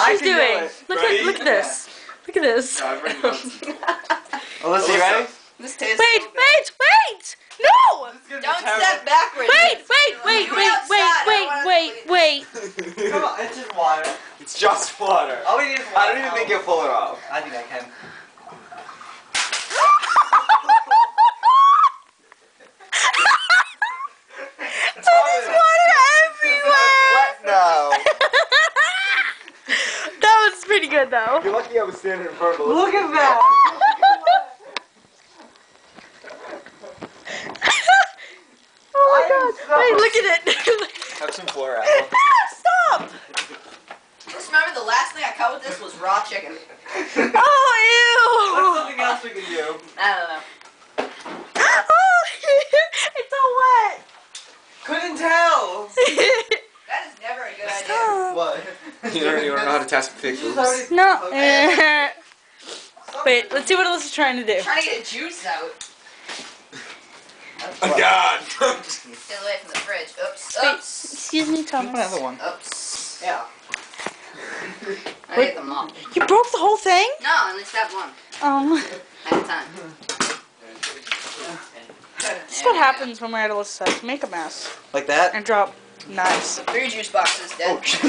I she's can do doing. it. Look at this. Look at this. No, I've written notes. Alyssa, you ready? This tastes Wait, so bad. wait! No! Don't step backwards. Wait! Come on, it's just water. It's just water. All we need is water. I don't even think you'll pull it off. I think I can. There's water everywhere! Wet now. That was pretty good though. You're lucky I was standing in front of Alyssa. Look at that. Oh my god. Wait, look at it. Have some floor apple. Stop! Just remember the last thing I cut with this was raw chicken. Oh, What's ew! something else we can do? I don't know. Oh, it's all wet. Couldn't tell. That is never a good idea. What? You don't know how to test pickles. No. Wait, let's see what Alyssa's trying to do. Trying to get juice out. Oh God! Stay away from the fridge. Oops. Wait, Oops. excuse me, Thomas. Another one. Oops. Yeah. I ate them all. You broke the whole thing? No, I only stabbed one at a time. This is what happens when we're at Alyssa's house. Make a mess Like that? and drop knives. 3 juice boxes dead. Oh shit.